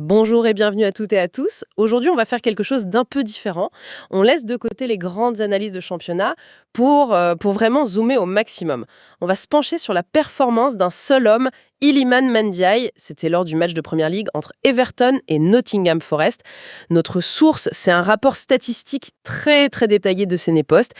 Bonjour et bienvenue à toutes et à tous. Aujourd'hui, on va faire quelque chose d'un peu différent. On laisse de côté les grandes analyses de championnat pour vraiment zoomer au maximum. On va se pencher sur la performance d'un seul homme, Iliman Ndiaye. C'était lors du match de Première Ligue entre Everton et Nottingham Forest. Notre source, c'est un rapport statistique très très détaillé de Sénépost.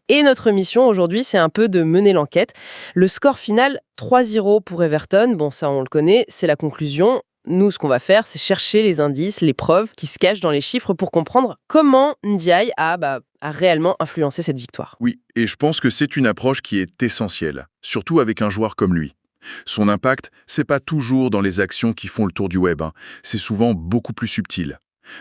Et notre mission aujourd'hui, c'est un peu de mener l'enquête. Le score final, 3-0 pour Everton. Bon, ça on le connaît, c'est la conclusion. Nous, ce qu'on va faire, c'est chercher les indices, les preuves qui se cachent dans les chiffres pour comprendre comment Ndiaye a réellement influencé cette victoire. Oui, et je pense que c'est une approche qui est essentielle, surtout avec un joueur comme lui. Son impact, c'est pas toujours dans les actions qui font le tour du web, hein. C'est souvent beaucoup plus subtil.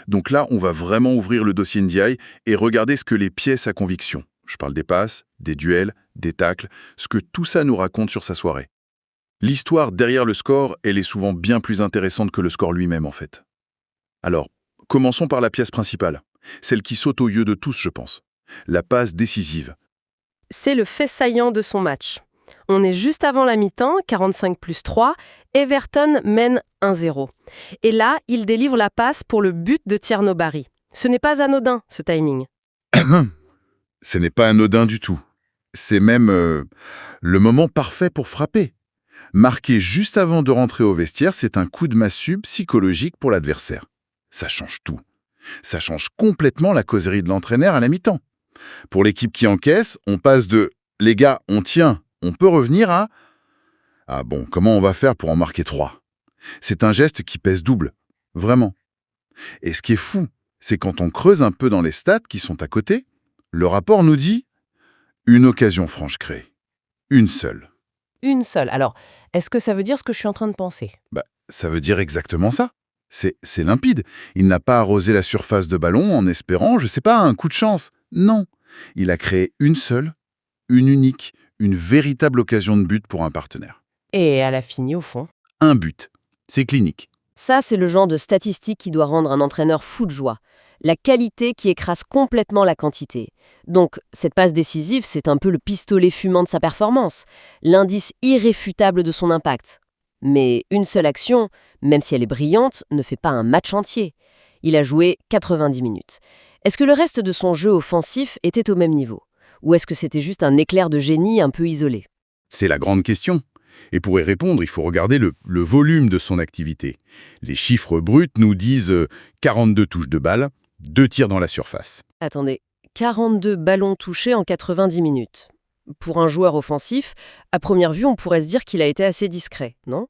Donc là, on va vraiment ouvrir le dossier Ndiaye et regarder ce que les pièces à conviction, je parle des passes, des duels, des tacles, ce que tout ça nous raconte sur sa soirée. L'histoire derrière le score, elle est souvent bien plus intéressante que le score lui-même en fait. Alors, commençons par la pièce principale, celle qui saute aux yeux de tous je pense. La passe décisive. C'est le fait saillant de son match. On est juste avant la mi-temps, 45+3, Everton mène 1-0. Et là, il délivre la passe pour le but de Tierno Barry. Ce n'est pas anodin, ce timing. Ce n'est pas anodin du tout. C'est même le moment parfait pour frapper. Marqué juste avant de rentrer au vestiaire, c'est un coup de massue psychologique pour l'adversaire. Ça change tout. Ça change complètement la causerie de l'entraîneur à la mi-temps. Pour l'équipe qui encaisse, on passe de « les gars, on tient, on peut revenir » à « ah bon, comment on va faire pour en marquer 3 ?» C'est un geste qui pèse double, vraiment. Et ce qui est fou, c'est quand on creuse un peu dans les stats qui sont à côté, le rapport nous dit « une occasion franche créée, une seule ». Une seule. Alors, est-ce que ça veut dire ce que je suis en train de penser ? Ça veut dire exactement ça. C'est limpide. Il n'a pas arrosé la surface de ballon en espérant, je sais pas, un coup de chance. Non. Il a créé une seule, une unique, une véritable occasion de but pour un partenaire. Et elle a fini au fond. Un but. C'est clinique. Ça, c'est le genre de statistique qui doit rendre un entraîneur fou de joie. La qualité qui écrase complètement la quantité. Donc, cette passe décisive, c'est un peu le pistolet fumant de sa performance, l'indice irréfutable de son impact. Mais une seule action, même si elle est brillante, ne fait pas un match entier. Il a joué 90 minutes. Est-ce que le reste de son jeu offensif était au même niveau ? Ou est-ce que c'était juste un éclair de génie un peu isolé ? C'est la grande question. Et pour y répondre, il faut regarder le volume de son activité. Les chiffres bruts nous disent 42 touches de balle, 2 tirs dans la surface. Attendez, 42 ballons touchés en 90 minutes. Pour un joueur offensif, à première vue, on pourrait se dire qu'il a été assez discret, non ?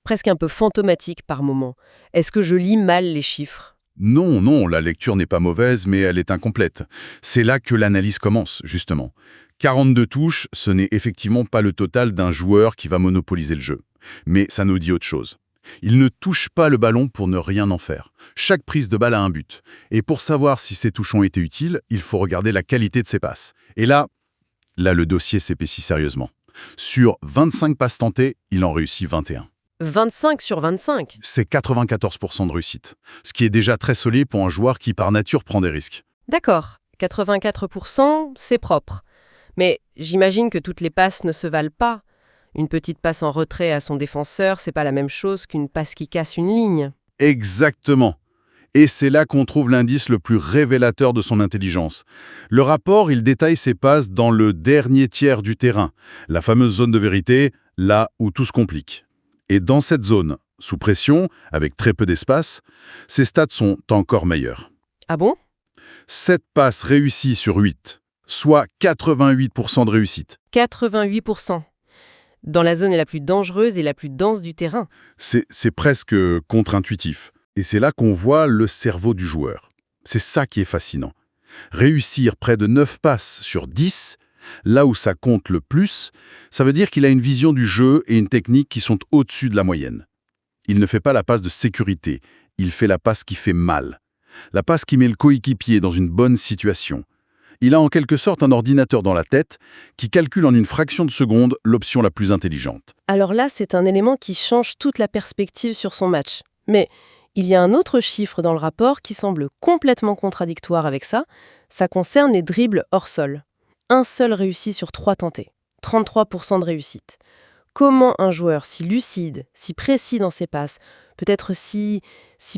Presque un peu fantomatique par moment. Est-ce que je lis mal les chiffres ? Non, la lecture n'est pas mauvaise, mais elle est incomplète. C'est là que l'analyse commence, justement. 42 touches, ce n'est effectivement pas le total d'un joueur qui va monopoliser le jeu. Mais ça nous dit autre chose. Il ne touche pas le ballon pour ne rien en faire. Chaque prise de balle a un but. Et pour savoir si ces touches ont été utiles, il faut regarder la qualité de ses passes. Et là, le dossier s'épaissit sérieusement. Sur 25 passes tentées, il en réussit 21. 25 sur 25 ? C'est 94% de réussite, ce qui est déjà très solide pour un joueur qui par nature prend des risques. D'accord, 84%, c'est propre. Mais j'imagine que toutes les passes ne se valent pas. Une petite passe en retrait à son défenseur, c'est pas la même chose qu'une passe qui casse une ligne. Exactement. Et c'est là qu'on trouve l'indice le plus révélateur de son intelligence. Le rapport, il détaille ses passes dans le dernier tiers du terrain, la fameuse zone de vérité, là où tout se complique. Et dans cette zone, sous pression, avec très peu d'espace, ses stats sont encore meilleurs. Ah bon ? 7 passes réussies sur 8, soit 88% de réussite. 88%. Dans la zone la plus dangereuse et la plus dense du terrain. C'est presque contre-intuitif. Et c'est là qu'on voit le cerveau du joueur. C'est ça qui est fascinant. Réussir près de 9 passes sur 10, là où ça compte le plus, ça veut dire qu'il a une vision du jeu et une technique qui sont au-dessus de la moyenne. Il ne fait pas la passe de sécurité, il fait la passe qui fait mal. La passe qui met le coéquipier dans une bonne situation. Il a en quelque sorte un ordinateur dans la tête qui calcule en une fraction de seconde l'option la plus intelligente. Alors là, c'est un élément qui change toute la perspective sur son match. Mais il y a un autre chiffre dans le rapport qui semble complètement contradictoire avec ça. Ça concerne les dribbles hors sol. Un seul réussi sur 3 tentés. 33% de réussite. Comment un joueur si lucide, si précis dans ses passes, peut être si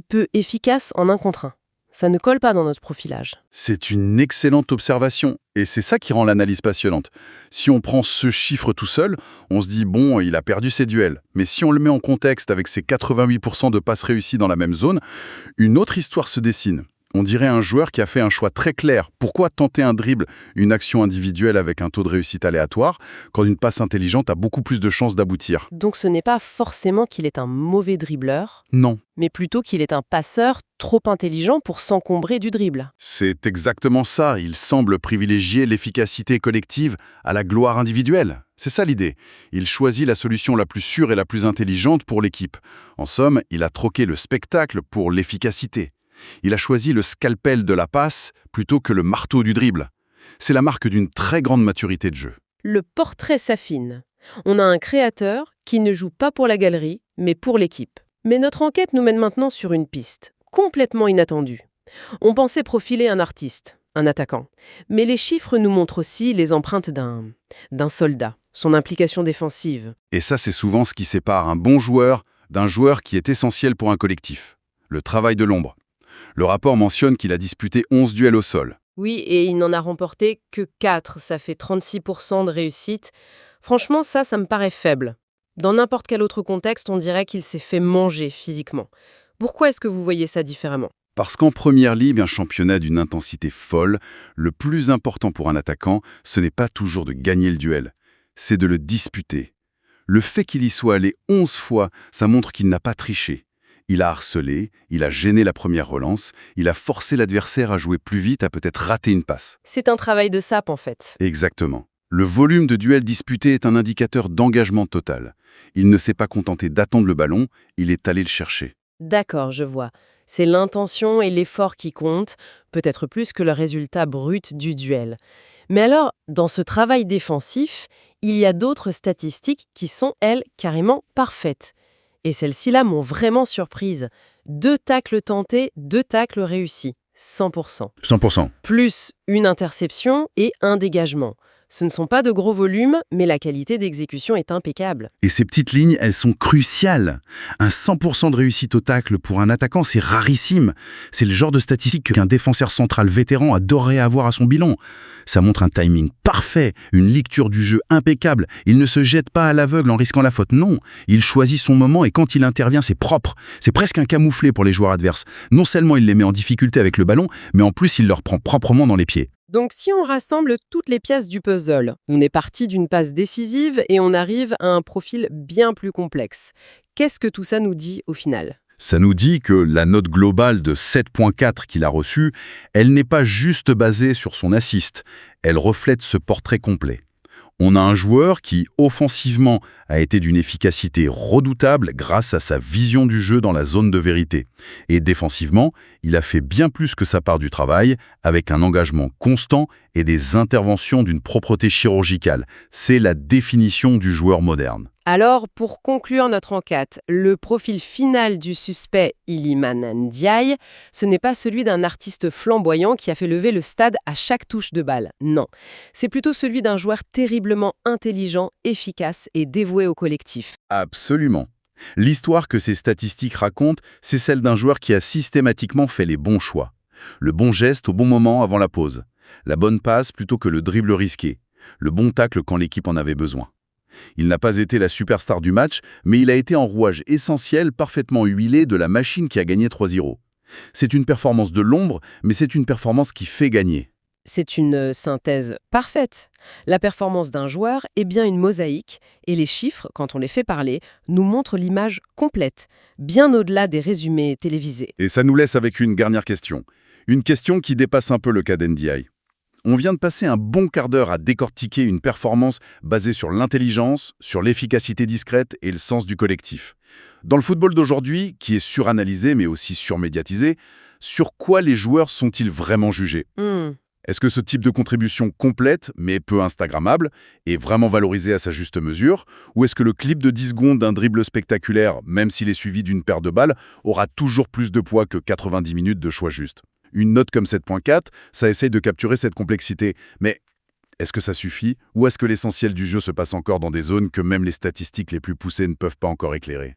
peu efficace en 1 contre 1? Ça ne colle pas dans notre profilage. C'est une excellente observation, et c'est ça qui rend l'analyse passionnante. Si on prend ce chiffre tout seul, on se dit, bon, il a perdu ses duels. Mais si on le met en contexte avec ses 88% de passes réussies dans la même zone, une autre histoire se dessine. On dirait un joueur qui a fait un choix très clair. Pourquoi tenter un dribble, une action individuelle avec un taux de réussite aléatoire, quand une passe intelligente a beaucoup plus de chances d'aboutir? Donc ce n'est pas forcément qu'il est un mauvais dribbleur, Non. mais plutôt qu'il est un passeur trop intelligent pour s'encombrer du dribble. C'est exactement ça. Il semble privilégier l'efficacité collective à la gloire individuelle. C'est ça l'idée. Il choisit la solution la plus sûre et la plus intelligente pour l'équipe. En somme, il a troqué le spectacle pour l'efficacité. Il a choisi le scalpel de la passe plutôt que le marteau du dribble. C'est la marque d'une très grande maturité de jeu. Le portrait s'affine. On a un créateur qui ne joue pas pour la galerie, mais pour l'équipe. Mais notre enquête nous mène maintenant sur une piste, complètement inattendue. On pensait profiler un artiste, un attaquant. Mais les chiffres nous montrent aussi les empreintes d'un soldat, son implication défensive. Et ça, c'est souvent ce qui sépare un bon joueur d'un joueur qui est essentiel pour un collectif. Le travail de l'ombre. Le rapport mentionne qu'il a disputé 11 duels au sol. Oui, et il n'en a remporté que 4, ça fait 36% de réussite. Franchement, ça me paraît faible. Dans n'importe quel autre contexte, on dirait qu'il s'est fait manger physiquement. Pourquoi est-ce que vous voyez ça différemment? Parce qu'en première ligue, un championnat d'une intensité folle, le plus important pour un attaquant, ce n'est pas toujours de gagner le duel, c'est de le disputer. Le fait qu'il y soit allé 11 fois, ça montre qu'il n'a pas triché. Il a harcelé, il a gêné la première relance, il a forcé l'adversaire à jouer plus vite, à peut-être rater une passe. C'est un travail de sape en fait. Exactement. Le volume de duels disputés est un indicateur d'engagement total. Il ne s'est pas contenté d'attendre le ballon, il est allé le chercher. D'accord, je vois. C'est l'intention et l'effort qui comptent, peut-être plus que le résultat brut du duel. Mais alors, dans ce travail défensif, il y a d'autres statistiques qui sont, elles, carrément parfaites. Et celles-ci-là m'ont vraiment surprise. 2 tacles tentés, 2 tacles réussis. 100%. 100%. Plus une interception et un dégagement. Ce ne sont pas de gros volumes, mais la qualité d'exécution est impeccable. Et ces petites lignes, elles sont cruciales. Un 100% de réussite au tacle pour un attaquant, c'est rarissime. C'est le genre de statistique qu'un défenseur central vétéran adorerait avoir à son bilan. Ça montre un timing parfait, une lecture du jeu impeccable. Il ne se jette pas à l'aveugle en risquant la faute, non. Il choisit son moment et quand il intervient, c'est propre. C'est presque un camouflet pour les joueurs adverses. Non seulement il les met en difficulté avec le ballon, mais en plus il leur prend proprement dans les pieds. Donc si on rassemble toutes les pièces du puzzle, on est parti d'une passe décisive et on arrive à un profil bien plus complexe. Qu'est-ce que tout ça nous dit au final ? Ça nous dit que la note globale de 7.4 qu'il a reçue, elle n'est pas juste basée sur son assist, elle reflète ce portrait complet. On a un joueur qui, offensivement, a été d'une efficacité redoutable grâce à sa vision du jeu dans la zone de vérité. Et défensivement, il a fait bien plus que sa part du travail, avec un engagement constant et des interventions d'une propreté chirurgicale. C'est la définition du joueur moderne. Alors, pour conclure notre enquête, le profil final du suspect Iliman Ndiaye, ce n'est pas celui d'un artiste flamboyant qui a fait lever le stade à chaque touche de balle. Non, c'est plutôt celui d'un joueur terriblement intelligent, efficace et dévoué au collectif. Absolument. L'histoire que ces statistiques racontent, c'est celle d'un joueur qui a systématiquement fait les bons choix. Le bon geste au bon moment avant la pause. La bonne passe plutôt que le dribble risqué. Le bon tacle quand l'équipe en avait besoin. Il n'a pas été la superstar du match, mais il a été en rouage essentiel, parfaitement huilé de la machine qui a gagné 3-0. C'est une performance de l'ombre, mais c'est une performance qui fait gagner. C'est une synthèse parfaite. La performance d'un joueur est bien une mosaïque, et les chiffres, quand on les fait parler, nous montrent l'image complète, bien au-delà des résumés télévisés. Et ça nous laisse avec une dernière question. Une question qui dépasse un peu le cas d'NDI. On vient de passer un bon quart d'heure à décortiquer une performance basée sur l'intelligence, sur l'efficacité discrète et le sens du collectif. Dans le football d'aujourd'hui, qui est suranalysé mais aussi surmédiatisé, sur quoi les joueurs sont-ils vraiment jugés ? Est-ce que ce type de contribution complète, mais peu instagrammable, est vraiment valorisé à sa juste mesure ? Ou est-ce que le clip de 10 secondes d'un dribble spectaculaire, même s'il est suivi d'une paire de balles, aura toujours plus de poids que 90 minutes de choix juste ? Une note comme 7.4, ça essaye de capturer cette complexité. Mais Est-ce que ça suffit? Ou est-ce que l'essentiel du jeu se passe encore dans des zones que même les statistiques les plus poussées ne peuvent pas encore éclairer?